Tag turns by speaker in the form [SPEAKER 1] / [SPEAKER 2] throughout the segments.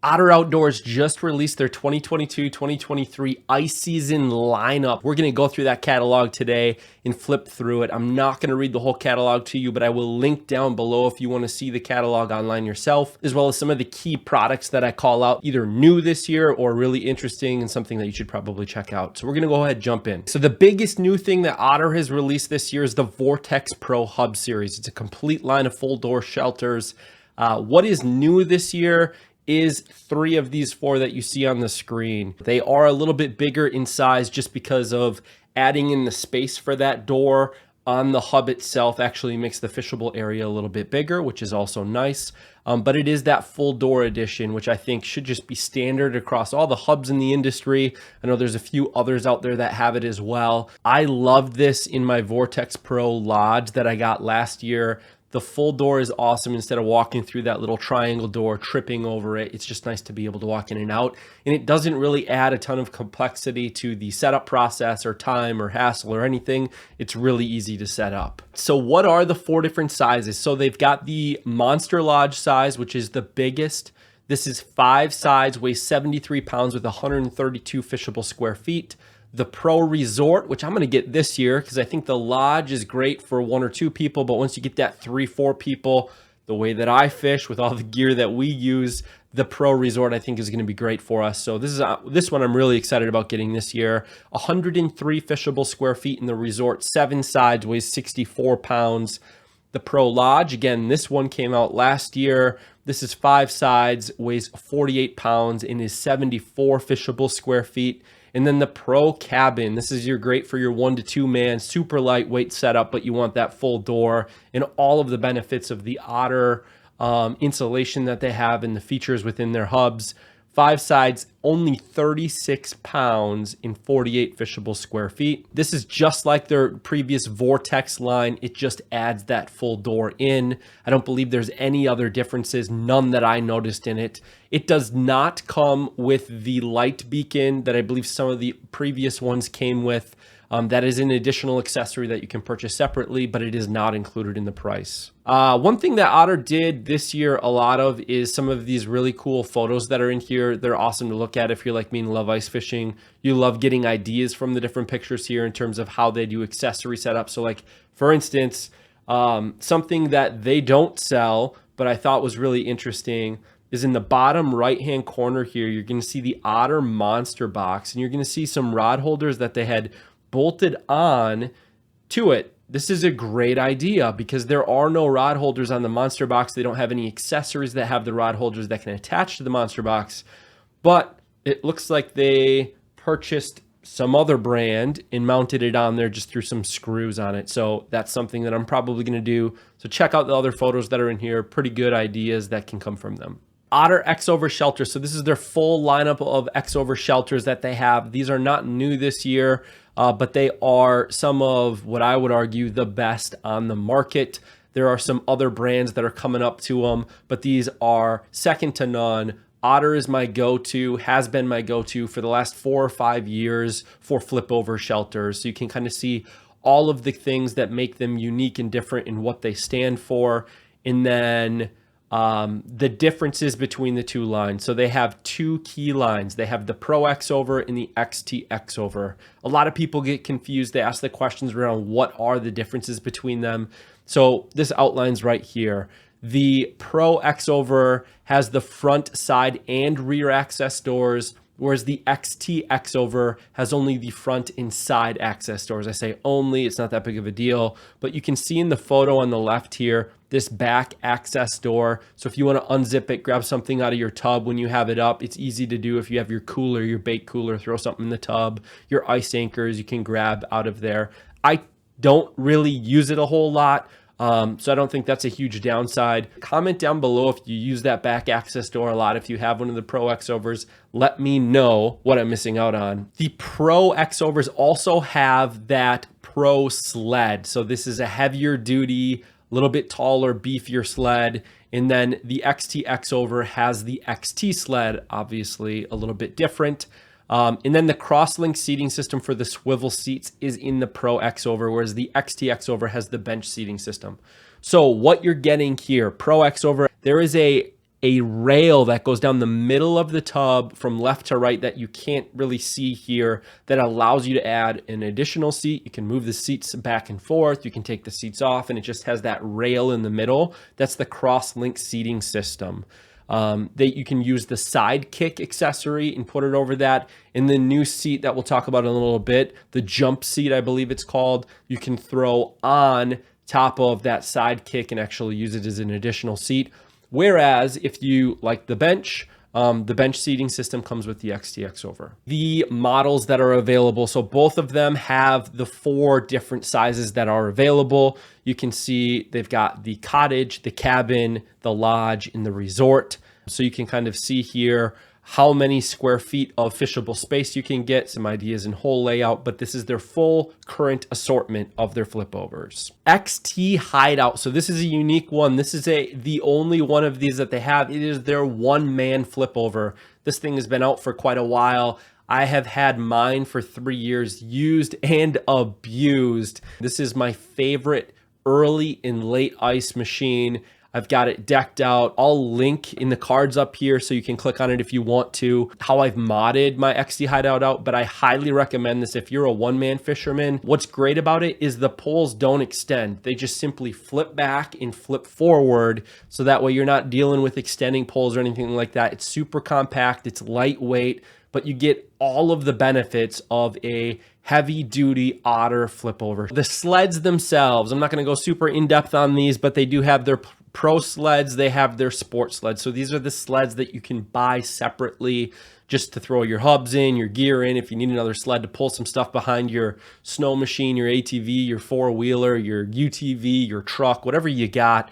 [SPEAKER 1] Otter Outdoors just released their 2022-2023 ice season lineup. We're going to go through that catalog today and flip through it. I'm not going to read the whole catalog to you, but I will link down below if you want to see the catalog online yourself, as well as some of the key products that I call out either new this year or really interesting and something that you should probably check out. So we're going to go ahead and jump in. So the biggest new thing that Otter has released this year is the Vortex Pro Hub series. It's a complete line of full door shelters. What is new this year is 3 of these 4 that you see on the screen. They are a little bit bigger in size just because of adding in the space for that door on the hub itself actually makes the fishable area a little bit bigger, which is also nice. But it is that full door edition, which I think should just be standard across all the hubs in the industry. I know there's a few others out there that have it as well. I loved this in my Vortex Pro Lodge that I got last year. The full door is awesome. Instead of walking through that little triangle door, tripping over it, it's just nice to be able to walk in and out. And it doesn't really add a ton of complexity to the setup process or time or hassle or anything. It's really easy to set up. So what are the 4 different sizes? So they've got the Monster Lodge size, which is the biggest. This is 5 sides, weighs 73 pounds with 132 fishable square feet. The Pro Resort, which I'm going to get this year because I think the Lodge is great for 1 or 2 people, but once you get that 3, 4 people, the way that I fish with all the gear that we use, the Pro Resort I think is going to be great for us. So this one I'm really excited about getting this year. 103 fishable square feet in the Resort, 7 sides, weighs 64 pounds. The Pro Lodge, again, this one came out last year. This is 5 sides, weighs 48 pounds, and is 74 fishable square feet. And then the Pro Cabin, this is great for your 1 to 2 man, super lightweight setup, but you want that full door and all of the benefits of the Otter insulation that they have and the features within their hubs. 5 sides, only 36 pounds in 48 fishable square feet. This is just like their previous Vortex line. It just adds that full door in. I don't believe there's any other differences, none that I noticed in it. It does not come with the light beacon that I believe some of the previous ones came with. That is an additional accessory that you can purchase separately, but it is not included in the price. One thing that Otter did this year a lot of is some of these really cool photos that are in here. They're awesome to look at if you're like me and love ice fishing. You love getting ideas from the different pictures here in terms of how they do accessory setup. So like, for instance, something that they don't sell, but I thought was really interesting is in the bottom right-hand corner here, you're going to see the Otter Monster Box, and you're going to see some rod holders that they had bolted on to it. This is a great idea because there are no rod holders on the Monster Box. They don't have any accessories that have the rod holders that can attach to the Monster Box, but it looks like they purchased some other brand and mounted it on there, just threw some screws on it. So that's something that I'm probably going to do. So check out the other photos that are in here. Pretty good ideas that can come from them. Otter X-Over shelters. So this is their full lineup of X-Over shelters that they have. These are not new this year, but they are some of what I would argue the best on the market. There are some other brands that are coming up to them, but these are second to none. Otter is my go-to, has been my go-to for the last 4 or 5 years for flip over shelters. So you can kind of see all of the things that make them unique and different in what they stand for. And then the differences between the 2 lines. So they have 2 key lines. They have the Pro X-Over and the XT X-Over. A lot of people get confused. They ask the questions around what are the differences between them. So this outlines right here. The Pro X-Over has the front, side, and rear access doors, whereas the XT X-Over has only the front and side access doors. I say only, it's not that big of a deal, but you can see in the photo on the left here, this back access door. So if you want to unzip it, grab something out of your tub when you have it up, it's easy to do. If you have your cooler, your bait cooler, throw something in the tub, your ice anchors, you can grab out of there. I don't really use it a whole lot. So I don't think that's a huge downside. Comment down below if you use that back access door a lot. If you have one of the Pro X-Overs, let me know what I'm missing out on. The Pro X-Overs also have that Pro sled. So this is a heavier duty, a little bit taller, beefier sled. And then the XT X-Over has the XT sled, obviously a little bit different. And then the crosslink seating system for the swivel seats is in the Pro X-Over, whereas the XT X-Over has the bench seating system. So what you're getting here, Pro X-Over, there is a a rail that goes down the middle of the tub from left to right that you can't really see here that allows you to add an additional seat. You can move the seats back and forth. You can take the seats off, and it just has that rail in the middle. That's the cross-link seating system. That you can use the Sidekick accessory and put it over that. And the new seat that we'll talk about in a little bit, the jump seat, I believe it's called, you can throw on top of that Sidekick and actually use it as an additional seat. Whereas if you like the bench seating system comes with the XTX over. The models that are available, so both of them have the 4 different sizes that are available. You can see they've got the cottage, the cabin, the lodge, and the resort. So you can kind of see here how many square feet of fishable space you can get, some ideas in whole layout, but this is their full current assortment of their flip overs. XT Hideout. So this is a unique one. This is the only one of these that they have. It is their one-man flip over. This thing has been out for quite a while. I have had mine for 3 years, used and abused. This is my favorite early and late ice machine. I've got it decked out. I'll link in the cards up here so you can click on it if you want to, how I've modded my XT Hideout out, but I highly recommend this if you're a one-man fisherman. What's great about it is the poles don't extend. They just simply flip back and flip forward, so that way you're not dealing with extending poles or anything like that. It's super compact, it's lightweight, but you get all of the benefits of a heavy-duty Otter flip over. The sleds themselves, I'm not going to go super in-depth on these, but they do have their pro sleds, they have their sport sleds. So these are the sleds that you can buy separately just to throw your hubs in, your gear in, if you need another sled to pull some stuff behind your snow machine, your ATV, your four-wheeler, your UTV, your truck, whatever you got.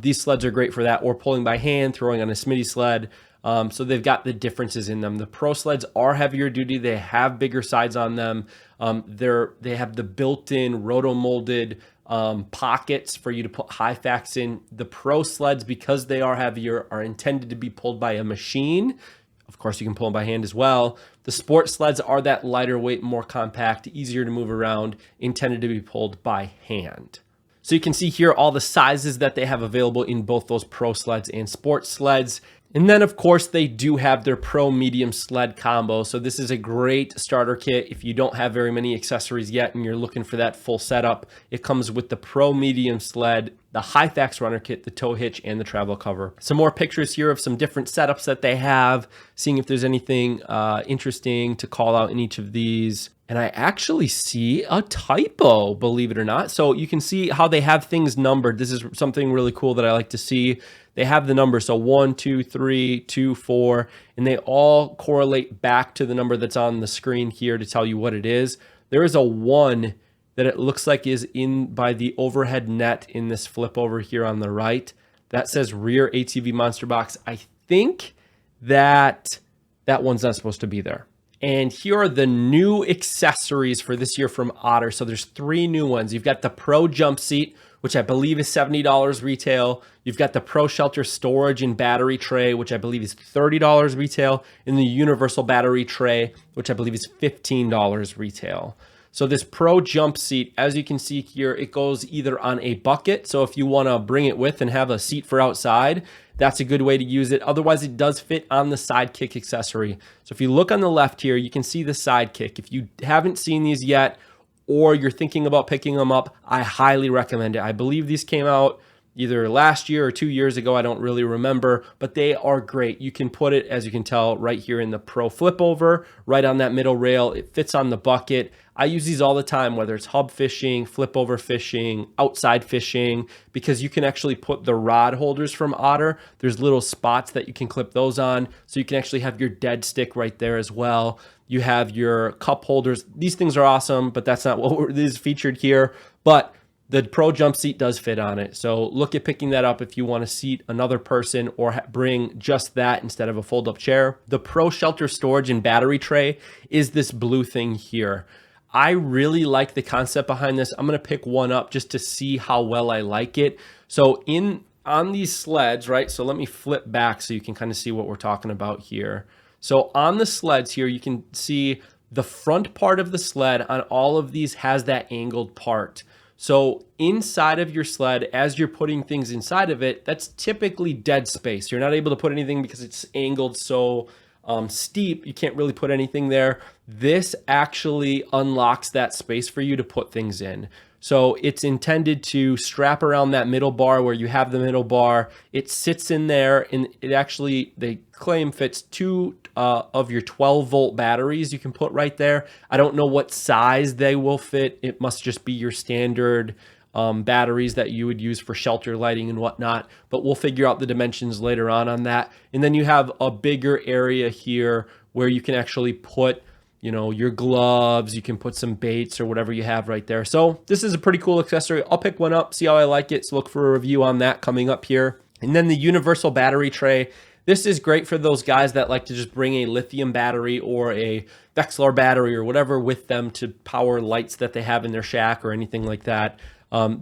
[SPEAKER 1] These sleds are great for that, or pulling by hand, throwing on a Smitty sled. So they've got the differences in them. The pro sleds are heavier duty. They have bigger sides on them. They have the built-in roto-molded pockets for you to put Hyfax in. The pro sleds, because they are heavier, are intended to be pulled by a machine. Of course, you can pull them by hand as well. The sport sleds are that lighter weight, more compact, easier to move around, intended to be pulled by hand. So you can see here all the sizes that they have available in both those pro sleds and sports sleds. And then, of course, they do have their Pro Medium Sled combo. So this is a great starter kit. If you don't have very many accessories yet and you're looking for that full setup, it comes with the Pro Medium Sled, the Hyfax runner kit, the tow hitch, and the travel cover. Some more pictures here of some different setups that they have, seeing if there's anything interesting to call out in each of these. And I actually see a typo, believe it or not. So you can see how they have things numbered. This is something really cool that I like to see. They have the number, so 1, 2, 3, 2, 4, and they all correlate back to the number that's on the screen here to tell you what it is. There is a 1 that it looks like is in by the overhead net in this flip over here on the right. That says rear ATV monster box. I think that one's not supposed to be there. And here are the new accessories for this year from Otter. So there's 3 new ones. You've got the Pro Jump Seat, which I believe is $70 retail. You've got the Pro Shelter Storage and Battery Tray, which I believe is $30 retail. And the Universal Battery Tray, which I believe is $15 retail. So this Pro Jump Seat, as you can see here, it goes either on a bucket. So if you want to bring it with and have a seat for outside, that's a good way to use it. Otherwise, it does fit on the Sidekick accessory. So if you look on the left here, you can see the Sidekick. If you haven't seen these yet, or you're thinking about picking them up, I highly recommend it. I believe these came out either last year or 2 years ago. I don't really remember, but they are great. You can put it, as you can tell, right here in the Pro Flip Over, right on that middle rail. It fits on the bucket. I use these all the time, whether it's hub fishing, flip over fishing, outside fishing, because you can actually put the rod holders from Otter. There's little spots that you can clip those on, so you can actually have your dead stick right there as well. You have your cup holders. These things are awesome, but that's not what is featured here. But the Pro Jump Seat does fit on it. So look at picking that up if you want to seat another person or bring just that instead of a fold-up chair. The Pro Shelter Storage and Battery Tray is this blue thing here. I really like the concept behind this. I'm going to pick one up just to see how well I like it. So on these sleds, right? So let me flip back so you can kind of see what we're talking about here. So on the sleds here, you can see the front part of the sled on all of these has that angled part. So inside of your sled, as you're putting things inside of it, that's typically dead space. You're not able to put anything because it's angled so steep. You can't really put anything there. This actually unlocks that space for you to put things in. So it's intended to strap around that middle bar where you have the middle bar. It sits in there, and it actually, they claim, fits two of your 12-volt batteries you can put right there. I don't know what size they will fit. It must just be your standard batteries that you would use for shelter lighting and whatnot, but we'll figure out the dimensions later on that. And then you have a bigger area here where you can actually put, you know, your gloves, you can put some baits or whatever you have right there. So this is a pretty cool accessory. I'll pick one up, see how I like it. So look for a review on that coming up here. And then the universal battery tray. This is great for those guys that like to just bring a lithium battery or a Vexilar battery or whatever with them to power lights that they have in their shack or anything like that.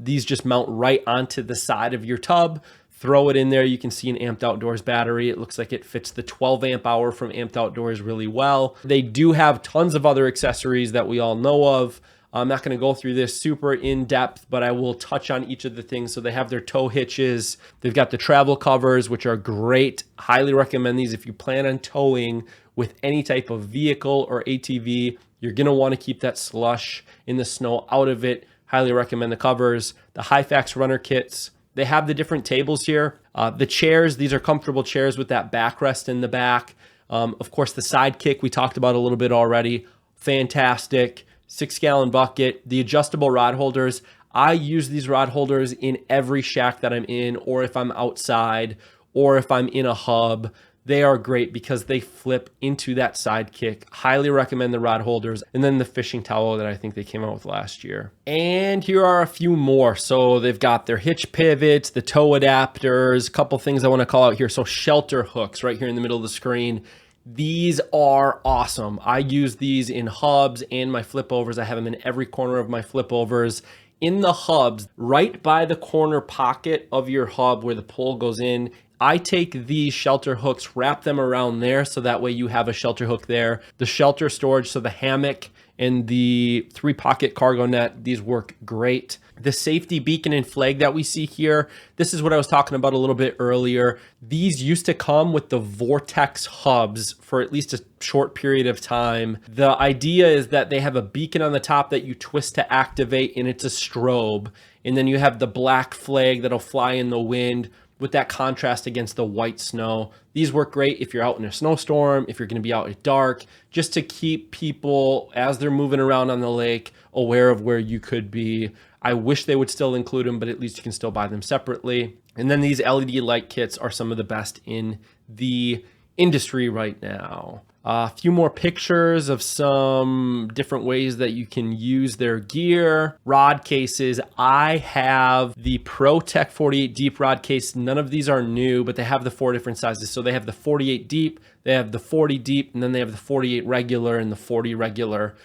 [SPEAKER 1] These just mount right onto the side of your tub. Throw it in there. You can see an Amped Outdoors battery. It looks like it fits the 12 amp hour from Amped Outdoors really well. They do have tons of other accessories that we all know of. I'm not going to go through this super in depth, but I will touch on each of the things. So they have their tow hitches. They've got the travel covers, which are great. Highly recommend these if you plan on towing with any type of vehicle or ATV. You're going to want to keep that slush in the snow out of it. Highly recommend the covers. The Hyfax runner kits. They have the different tables here. The chairs, these are comfortable chairs with that backrest in the back. Of course, the Sidekick we talked about a little bit already. Fantastic. 6-gallon bucket. The adjustable rod holders. I use these rod holders in every shack that I'm in, or if I'm outside, or if I'm in a hub. They are great because they flip into that Sidekick. Highly recommend the rod holders. And then the fishing towel that I think they came out with last year. And here are a few more. So they've got their hitch pivots, the tow adapters, a couple things I want to call out here. So shelter hooks right here in the middle of the screen. These are awesome. I use these in hubs and my flip overs. I have them in every corner of my flip overs. In the hubs, right by the corner pocket of your hub where the pole goes in, I take these shelter hooks, wrap them around there, so that way you have a shelter hook there. The shelter storage, so the hammock and the 3-pocket cargo net, these work great. The safety beacon and flag that we see here, this is what I was talking about a little bit earlier. These used to come with the Vortex hubs for at least a short period of time. The idea is that they have a beacon on the top that you twist to activate, and it's a strobe. And then you have the black flag that'll fly in the wind with that contrast against the white snow. These work great if you're out in a snowstorm, if you're going to be out at dark, just to keep people, as they're moving around on the lake, aware of where you could be. I wish they would still include them, but at least you can still buy them separately. And then these LED light kits are some of the best in the industry right now. A few more pictures of some different ways that you can use their gear. Rod cases. I have the ProTech 48 deep rod case. None of these are new, but they have the 4 different sizes. So they have the 48 deep, they have the 40 deep, and then they have the 48 regular and the 40 regular.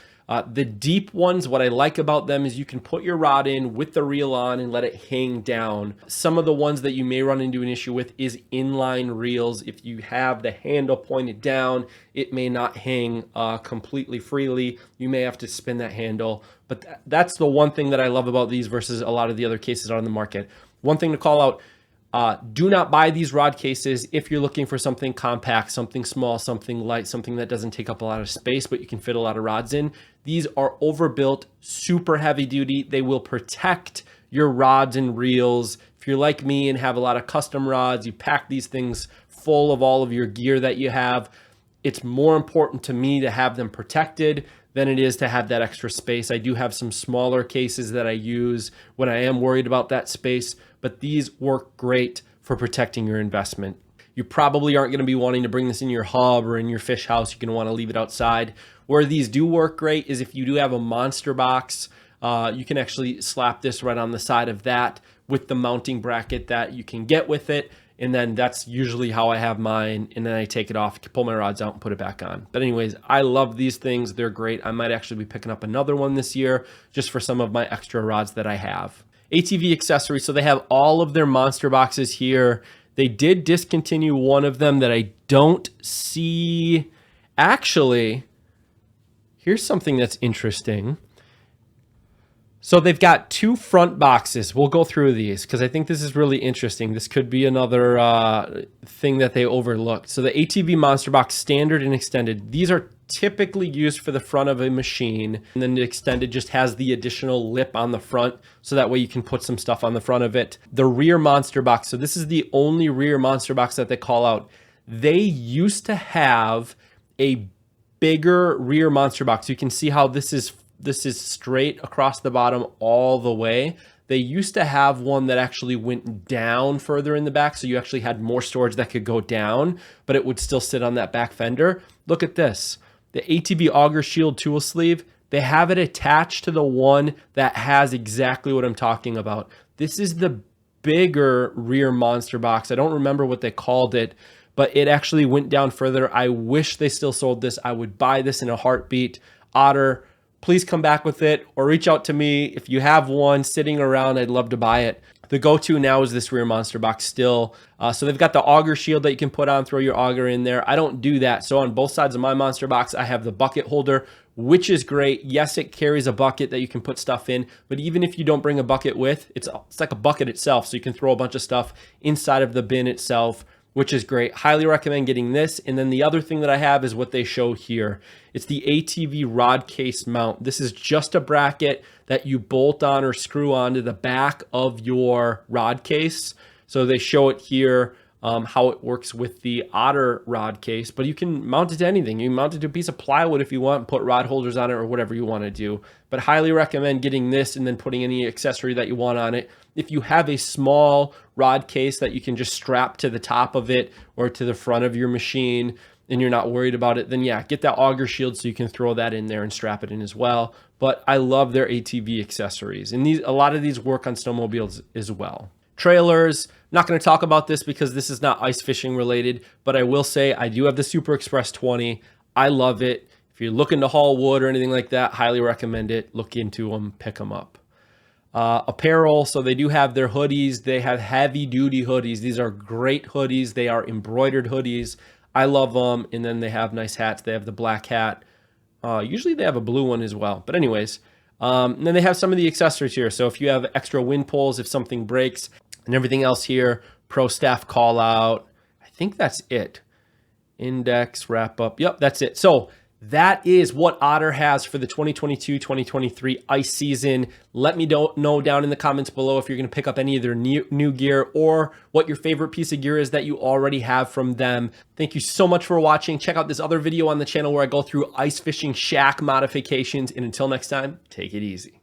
[SPEAKER 1] The deep ones, what I like about them is you can put your rod in with the reel on and let it hang down. Some of the ones that you may run into an issue with is inline reels. If you have the handle pointed down, it may not hang completely freely. You may have to spin that handle. But that's the one thing that I love about these versus a lot of the other cases on the market. One thing to call out, do not buy these rod cases if you're looking for something compact, something small, something light, something that doesn't take up a lot of space, but you can fit a lot of rods in. These are overbuilt, super heavy duty. They will protect your rods and reels. If you're like me and have a lot of custom rods, you pack these things full of all of your gear that you have. It's more important to me to have them protected than it is to have that extra space. I do have some smaller cases that I use when I am worried about that space, but these work great for protecting your investment. You probably aren't going to be wanting to bring this in your hub or in your fish house. You're going to want to leave it outside. Where these do work great is if you do have a monster box, you can actually slap this right on the side of that with the mounting bracket that you can get with it. And then that's usually how I have mine. And then I take it off, pull my rods out and put it back on. But anyways, I love these things. They're great. I might actually be picking up another one this year just for some of my extra rods that I have. ATV accessories. So they have all of their monster boxes here. They did discontinue one of them that I don't see. Actually, here's something that's interesting. So they've got two front boxes. We'll go through these because I think this is really interesting. This could be another thing that they overlooked. So the ATV Monster Box Standard and Extended, these are typically used for the front of a machine. And then the Extended just has the additional lip on the front, so that way you can put some stuff on the front of it. The rear Monster Box, so this is the only rear Monster Box that they call out. They used to have a bigger rear Monster Box. You can see how this is straight across the bottom all the way. They used to have one that actually went down further in the back, so you actually had more storage that could go down, but it would still sit on that back fender. Look at this. The ATV Auger Shield tool sleeve, they have it attached to the one that has exactly what I'm talking about. This is the bigger rear Monster Box. I don't remember what they called it, but it actually went down further. I wish they still sold this. I would buy this in a heartbeat. Otter, please come back with it or reach out to me. If you have one sitting around, I'd love to buy it. The go-to now is this rear Monster Box still. So they've got the auger shield that you can put on, throw your auger in there. I don't do that. So on both sides of my Monster Box, I have the bucket holder, which is great. Yes, it carries a bucket that you can put stuff in, but even if you don't bring a bucket with, it's like a bucket itself. So you can throw a bunch of stuff inside of the bin itself, which is great. Highly recommend getting this. And then the other thing that I have is what they show here. It's the ATV rod case mount. This is just a bracket that you bolt on or screw onto the back of your rod case. So they show it here, how it works with the Otter rod case, but you can mount it to anything. You can mount it to a piece of plywood if you want, put rod holders on it or whatever you want to do. But highly recommend getting this and then putting any accessory that you want on it. If you have a small rod case that you can just strap to the top of it or to the front of your machine and you're not worried about it, then yeah, get that auger shield so you can throw that in there and strap it in as well. But I love their ATV accessories, and a lot of these work on snowmobiles as well. Trailers, not going to talk about this because this is not ice fishing related, but I will say I do have the Super Express 20. I love it. If you're looking to haul wood or anything like that, highly recommend it. Look into them, pick them up. Apparel, so they do have their hoodies. They have heavy duty hoodies. These are great hoodies. They are embroidered hoodies. I love them. And then they have nice hats. They have the black hat. Usually they have a blue one as well. But anyways, and then they have some of the accessories here. So if you have extra wind poles, if something breaks, and everything else here, Pro Staff call out. I think that's it. Index, wrap up. Yep, that's it. So that is what Otter has for the 2022-2023 ice season. Let me know down in the comments below if you're going to pick up any of their new gear or what your favorite piece of gear is that you already have from them. Thank you so much for watching. Check out this other video on the channel where I go through ice fishing shack modifications. And until next time, take it easy.